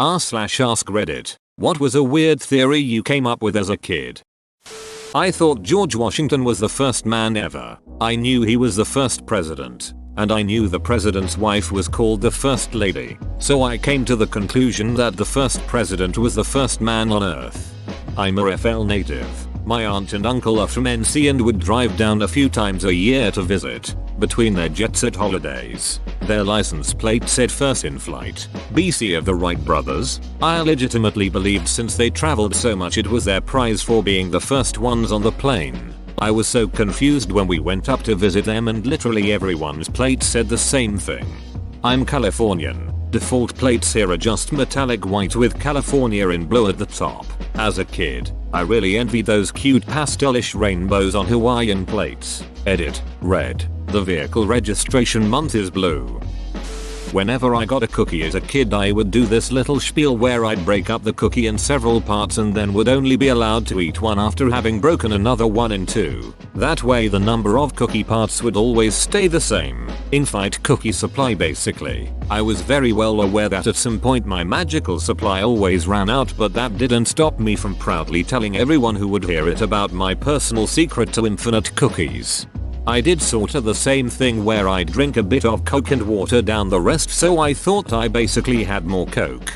r/ask Reddit. What was a weird theory you came up with as a kid? I thought George Washington was the first man ever. I knew he was the first president. And I knew the president's wife was called the First Lady. So I came to the conclusion that the first president was the first man on earth. I'm a FL native. My aunt and uncle are from NC and would drive down a few times a year to visit. Between their jet set holidays, their license plate said first in flight, BC of the Wright brothers. I legitimately believed since they traveled so much it was their prize for being the first ones on the plane. I was so confused when we went up to visit them and literally everyone's plate said the same thing. I'm Californian. Default plates here are just metallic white with California in blue at the top. As a kid, I really envied those cute pastelish rainbows on Hawaiian plates. Edit. Red. The vehicle registration month is blue. Whenever I got a cookie as a kid I would do this little spiel where I'd break up the cookie in several parts and then would only be allowed to eat one after having broken another one in two. That way the number of cookie parts would always stay the same. Infinite cookie supply basically. I was very well aware that at some point my magical supply always ran out, but that didn't stop me from proudly telling everyone who would hear it about my personal secret to infinite cookies. I did sorta the same thing where I'd drink a bit of Coke and water down the rest, so I thought I basically had more Coke.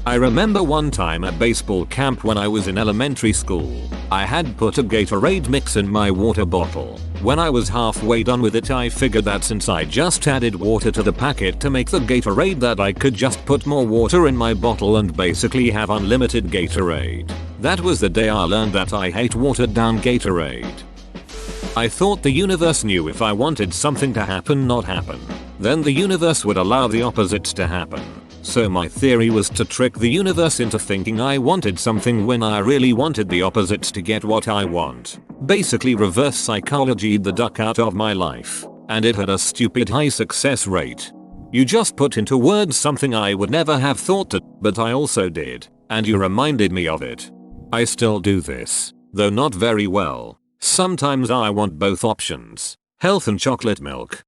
I remember one time at baseball camp when I was in elementary school, I had put a Gatorade mix in my water bottle. When I was halfway done with it I figured that since I just added water to the packet to make the Gatorade that I could just put more water in my bottle and basically have unlimited Gatorade. That was the day I learned that I hate watered down Gatorade. I thought the universe knew if I wanted something to happen not happen, then the universe would allow the opposites to happen. So my theory was to trick the universe into thinking I wanted something when I really wanted the opposites to get what I want. Basically reverse psychologied the duck out of my life. And it had a stupid high success rate. You just put into words something I would never have thought to, but I also did, and you reminded me of it. I still do this, though not very well. Sometimes I want both options, health and chocolate milk.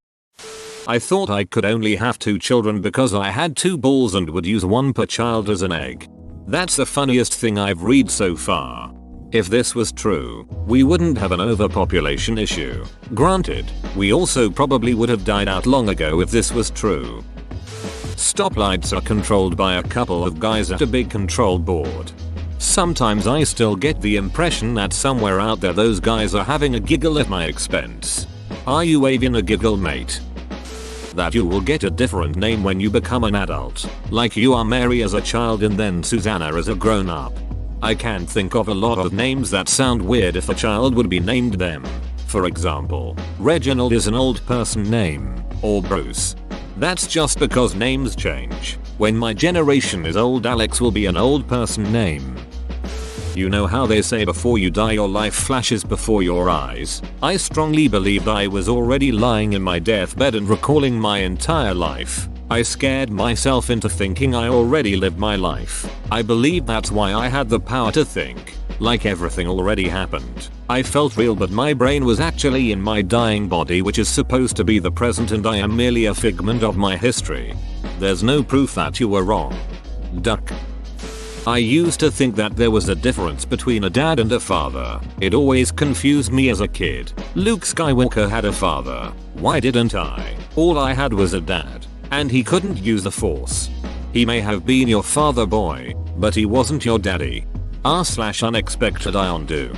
I thought I could only have 2 children because I had 2 balls and would use one per child as an egg. That's the funniest thing I've read so far. If this was true, we wouldn't have an overpopulation issue. Granted, we also probably would have died out long ago if this was true. Stoplights are controlled by a couple of guys at a big control board. Sometimes I still get the impression that somewhere out there those guys are having a giggle at my expense. Are you having a giggle, mate? That you will get a different name when you become an adult, like you are Mary as a child and then Susanna as a grown up. I can't think of a lot of names that sound weird if a child would be named them. For example, Reginald is an old person name, or Bruce. That's just because names change. When my generation is old, Alex will be an old person name. You know how they say before you die your life flashes before your eyes? I strongly believed I was already lying in my deathbed and recalling my entire life. I scared myself into thinking I already lived my life. I believe that's why I had the power to think, like everything already happened. I felt real, but my brain was actually in my dying body, which is supposed to be the present, and I am merely a figment of my history. There's no proof that you were wrong. Duck. I used to think that there was a difference between a dad and a father. It always confused me as a kid. Luke Skywalker had a father. Why didn't I? All I had was a dad. And he couldn't use the Force. He may have been your father, boy, but he wasn't your daddy. r/unexpected I undo.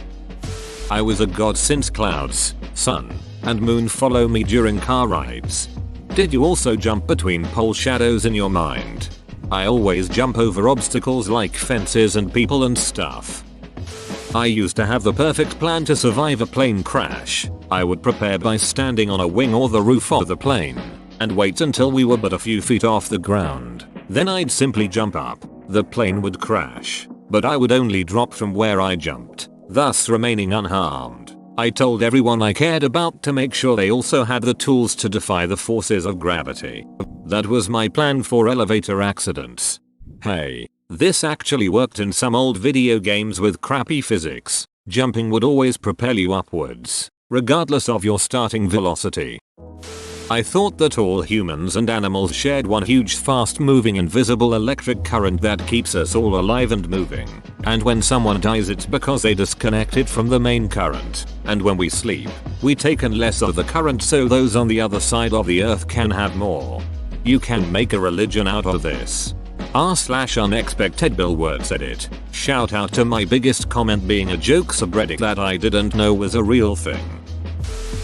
I was a god since clouds, sun, and moon follow me during car rides. Did you also jump between pole shadows in your mind? I always jump over obstacles like fences and people and stuff. I used to have the perfect plan to survive a plane crash. I would prepare by standing on a wing or the roof of the plane, and wait until we were but a few feet off the ground. Then I'd simply jump up. The plane would crash, but I would only drop from where I jumped, thus remaining unharmed. I told everyone I cared about to make sure they also had the tools to defy the forces of gravity. That was my plan for elevator accidents. Hey, this actually worked in some old video games with crappy physics. Jumping would always propel you upwards, regardless of your starting velocity. I thought that all humans and animals shared one huge fast-moving invisible electric current that keeps us all alive and moving. And when someone dies it's because they disconnected from the main current. And when we sleep, we take in less of the current so those on the other side of the earth can have more. You can make a religion out of this. r/unexpected Bill Word said it. Shout out to my biggest comment being a joke subreddit that I didn't know was a real thing.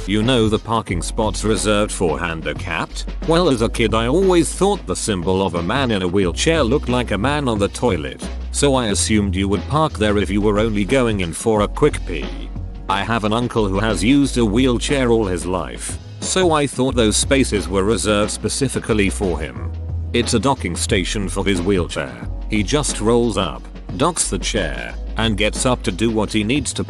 You know the parking spots reserved for handicapped? Well, as a kid I always thought the symbol of a man in a wheelchair looked like a man on the toilet, so I assumed you would park there if you were only going in for a quick pee. I have an uncle who has used a wheelchair all his life, so I thought those spaces were reserved specifically for him. It's a docking station for his wheelchair. He just rolls up, docks the chair, and gets up to do what he needs to.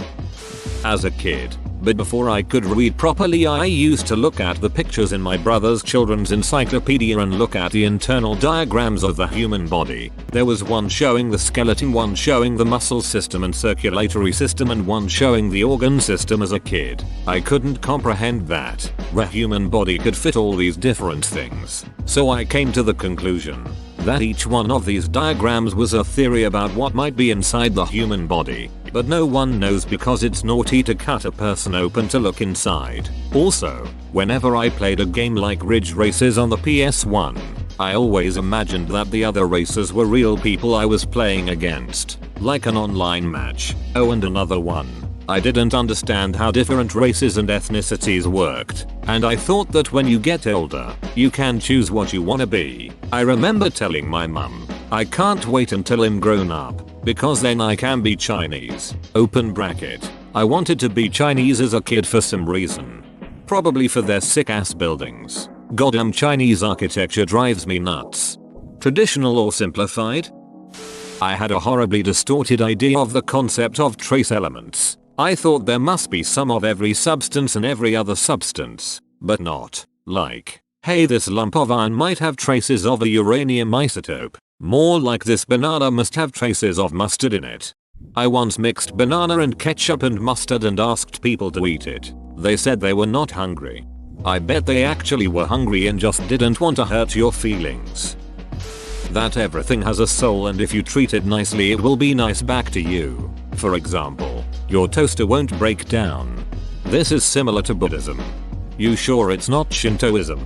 As a kid, but before I could read properly I used to look at the pictures in my brother's children's encyclopedia and look at the internal diagrams of the human body. There was one showing the skeleton, one showing the muscle system and circulatory system, and one showing the organ system. As a kid, I couldn't comprehend that the human body could fit all these different things, so I came to the conclusion that each one of these diagrams was a theory about what might be inside the human body, but no one knows because it's naughty to cut a person open to look inside. Also, whenever I played a game like Ridge Races on the PS1, I always imagined that the other racers were real people I was playing against, like an online match. Oh, and another one. I didn't understand how different races and ethnicities worked, and I thought that when you get older, you can choose what you wanna be. I remember telling my mum, I can't wait until I'm grown up, because then I can be Chinese. Open bracket. I wanted to be Chinese as a kid for some reason. Probably for their sick ass buildings. Goddamn Chinese architecture drives me nuts. Traditional or simplified? I had a horribly distorted idea of the concept of trace elements. I thought there must be some of every substance and every other substance, but not. Like, hey, this lump of iron might have traces of a uranium isotope. More like this banana must have traces of mustard in it. I once mixed banana and ketchup and mustard and asked people to eat it. They said they were not hungry. I bet they actually were hungry and just didn't want to hurt your feelings. That everything has a soul, and if you treat it nicely it will be nice back to you. For example, your toaster won't break down. This is similar to Buddhism. You sure it's not Shintoism?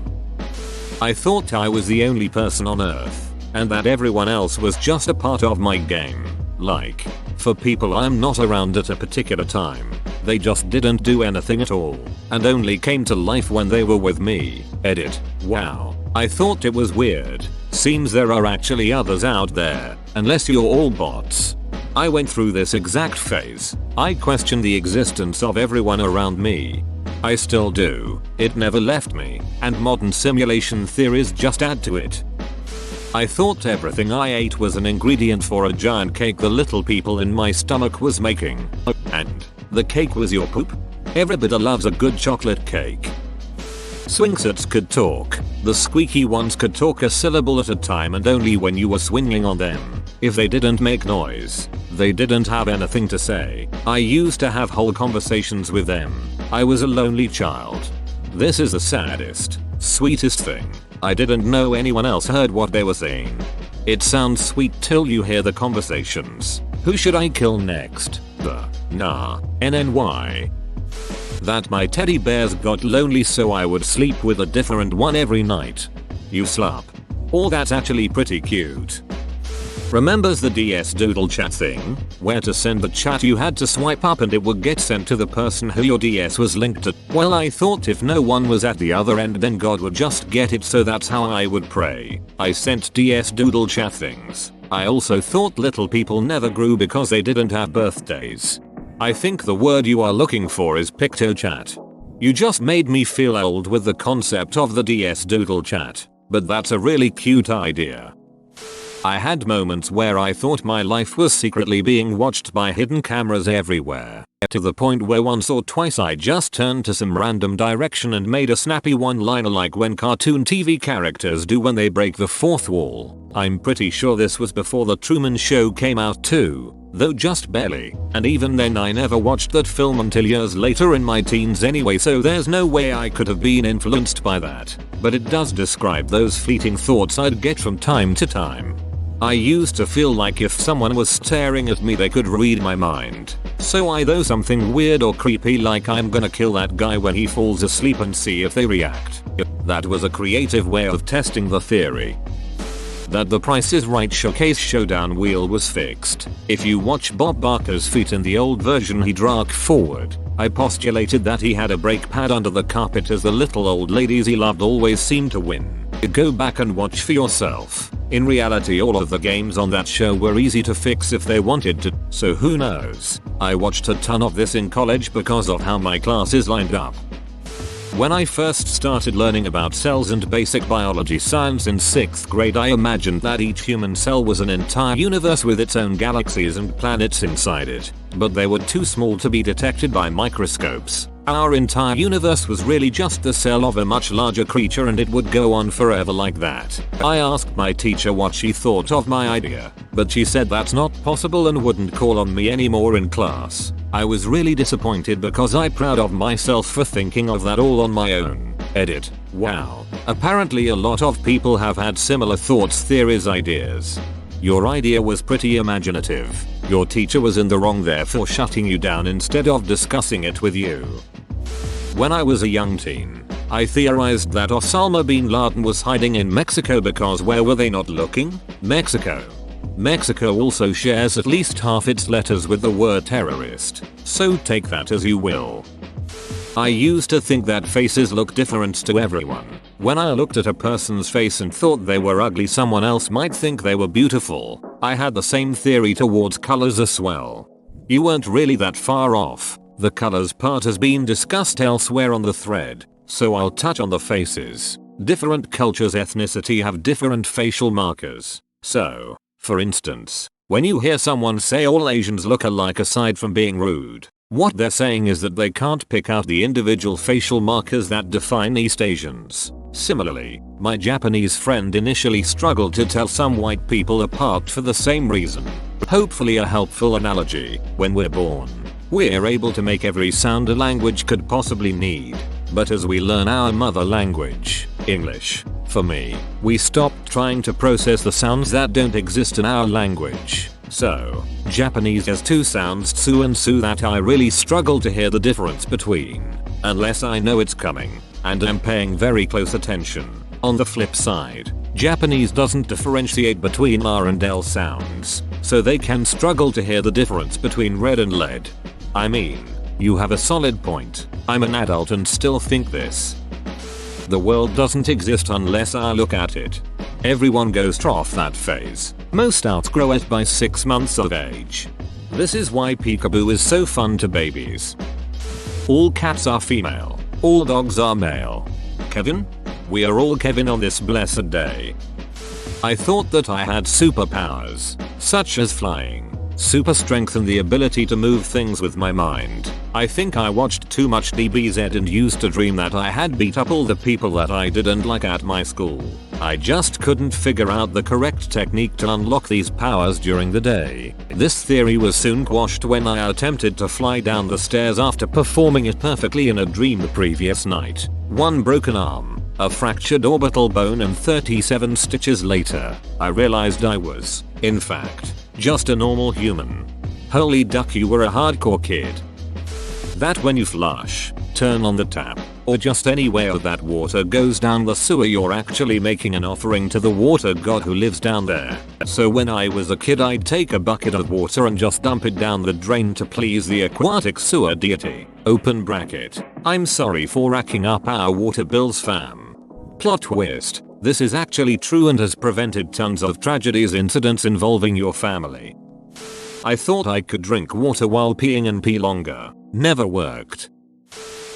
I thought I was the only person on earth, and that everyone else was just a part of my game. Like, for people I'm not around at a particular time, they just didn't do anything at all, and only came to life when they were with me. Edit. Wow. I thought it was weird. Seems there are actually others out there, unless you're all bots. I went through this exact phase. I questioned the existence of everyone around me. I still do. It never left me, and modern simulation theories just add to it. I thought everything I ate was an ingredient for a giant cake the little people in my stomach was making. And the cake was your poop? Everybody loves a good chocolate cake. Swingsuits could talk. The squeaky ones could talk a syllable at a time, and only when you were swinging on them. If they didn't make noise, they didn't have anything to say. I used to have whole conversations with them. I was a lonely child. This is the saddest, sweetest thing. I didn't know anyone else heard what they were saying. It sounds sweet till you hear the conversations. Who should I kill next? The nah, NNY. That my teddy bears got lonely so I would sleep with a different one every night. You slap. Oh, that's actually pretty cute. Remembers the DS Doodle chat thing? Where to send the chat you had to swipe up and it would get sent to the person who your DS was linked to. Well, I thought if no one was at the other end then God would just get it, so that's how I would pray. I sent DS Doodle chat things. I also thought little people never grew because they didn't have birthdays. I think the word you are looking for is PictoChat. You just made me feel old with the concept of the DS Doodle chat, but that's a really cute idea. I had moments where I thought my life was secretly being watched by hidden cameras everywhere, to the point where once or twice I just turned to some random direction and made a snappy one-liner like when cartoon TV characters do when they break the fourth wall. I'm pretty sure this was before the Truman Show came out too. though just barely, and even then I never watched that film until years later in my teens anyway, so there's no way I could have been influenced by that. But it does describe those fleeting thoughts I'd get from time to time. I used to feel like if someone was staring at me they could read my mind. So I do something weird or creepy like I'm gonna kill that guy when he falls asleep and see if they react. That was a creative way of testing the theory that the Price is Right showcase showdown wheel was fixed. If you watch Bob Barker's feet in the old version he'd rock forward. I postulated that he had a brake pad under the carpet as the little old ladies he loved always seemed to win. Go back and watch for yourself. In reality all of the games on that show were easy to fix if they wanted to, so who knows. I watched a ton of this in college because of how my classes lined up. When I first started learning about cells and basic biology science in 6th grade I imagined that each human cell was an entire universe with its own galaxies and planets inside it, but they were too small to be detected by microscopes. Our entire universe was really just the cell of a much larger creature and it would go on forever like that. I asked my teacher what she thought of my idea, but she said that's not possible and wouldn't call on me anymore in class. I was really disappointed because I'm proud of myself for thinking of that all on my own. Edit. Wow. Apparently a lot of people have had similar thoughts, theories, ideas. Your idea was pretty imaginative. Your teacher was in the wrong there for shutting you down instead of discussing it with you. When I was a young teen, I theorized that Osama bin Laden was hiding in Mexico because where were they not looking? Mexico. Mexico also shares at least half its letters with the word terrorist, so take that as you will. I used to think that faces look different to everyone. When I looked at a person's face and thought they were ugly, someone else might think they were beautiful. I had the same theory towards colors as well. You weren't really that far off. The colors part has been discussed elsewhere on the thread, so I'll touch on the faces. Different cultures' ethnicity have different facial markers. So, for instance, when you hear someone say all Asians look alike aside from being rude, what they're saying is that they can't pick out the individual facial markers that define East Asians. Similarly, my Japanese friend initially struggled to tell some white people apart for the same reason. Hopefully a helpful analogy. When we're born, we're able to make every sound a language could possibly need. But as we learn our mother language, English, for me, we stopped trying to process the sounds that don't exist in our language. So, Japanese has two sounds, tsu and su, that I really struggle to hear the difference between, unless I know it's coming, and I'm paying very close attention. On the flip side, Japanese doesn't differentiate between R and L sounds, so they can struggle to hear the difference between red and lead. I mean, you have a solid point. I'm an adult and still think this. The world doesn't exist unless I look at it. Everyone goes through that phase. Most outgrow it by 6 months of age. This is why peekaboo is so fun to babies. All cats are female. All dogs are male. Kevin? We are all Kevin on this blessed day. I thought that I had superpowers, such as flying, super strength and the ability to move things with my mind. I think I watched too much DBZ and used to dream that I had beat up all the people that I didn't like at my school. I just couldn't figure out the correct technique to unlock these powers during the day. This theory was soon quashed when I attempted to fly down the stairs after performing it perfectly in a dream the previous night. One broken arm, a fractured orbital bone, and 37 stitches later, I realized I was, in fact, just a normal human. Holy duck, you were a hardcore kid. That when you flush, turn on the tap, or just anywhere that water goes down the sewer, you're actually making an offering to the water god who lives down there. So when I was a kid, I'd take a bucket of water and just dump it down the drain to please the aquatic sewer deity. Open bracket. I'm sorry for racking up our water bills, fam. Plot twist. This is actually true and has prevented tons of tragedies incidents involving your family. I thought I could drink water while peeing and pee longer. Never worked.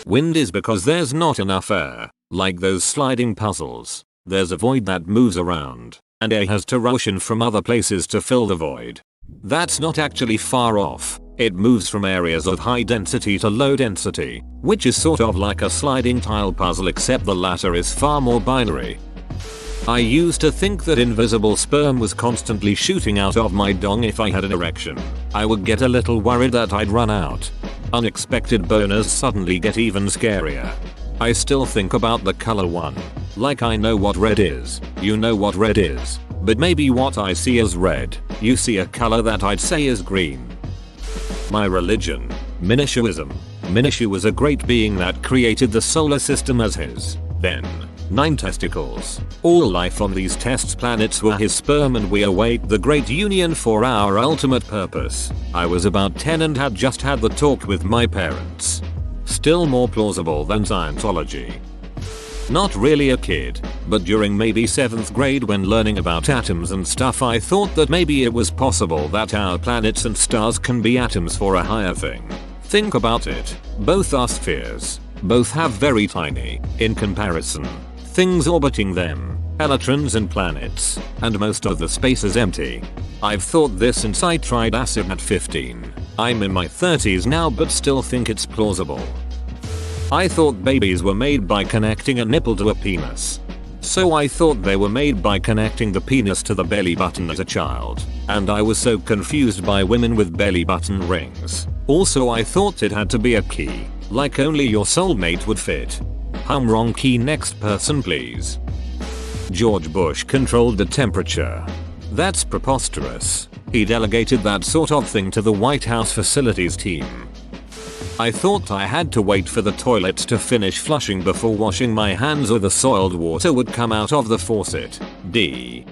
Wind is because there's not enough air. Like those sliding puzzles, there's a void that moves around, and air has to rush in from other places to fill the void. That's not actually far off. It moves from areas of high density to low density, which is sort of like a sliding tile puzzle, except the latter is far more binary. I used to think that invisible sperm was constantly shooting out of my dong if I had an erection. I would get a little worried that I'd run out. Unexpected boners suddenly get even scarier. I still think about the color one. Like I know what red is, you know what red is, but maybe what I see as red, you see a color that I'd say is green. My religion, Minishuism. Minishu was a great being that created the solar system as his, then, 9 testicles. All life on these test planets were his sperm, and we await the great union for our ultimate purpose. I was about 10 and had just had the talk with my parents. Still more plausible than Scientology. Not really a kid, but during maybe 7th grade when learning about atoms and stuff, I thought that maybe it was possible that our planets and stars can be atoms for a higher thing. Think about it, both are spheres. Both have very tiny, in comparison, things orbiting them, electrons and planets, and most of the space is empty. I've thought this since I tried acid at 15. I'm in my 30s now but still think it's plausible. I thought babies were made by connecting a nipple to a penis. So I thought they were made by connecting the penis to the belly button as a child, and I was so confused by women with belly button rings. Also I thought it had to be a key, like only your soulmate would fit. Wrong key, next person please. George Bush controlled the temperature. That's preposterous. He delegated that sort of thing to the White House facilities team. I thought I had to wait for the toilets to finish flushing before washing my hands or the soiled water would come out of the faucet. D.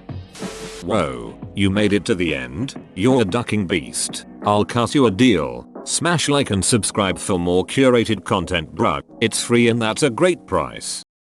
Whoa, you made it to the end? You're a ducking beast. I'll cut you a deal. Smash like and subscribe for more curated content, bruh. It's free and that's a great price.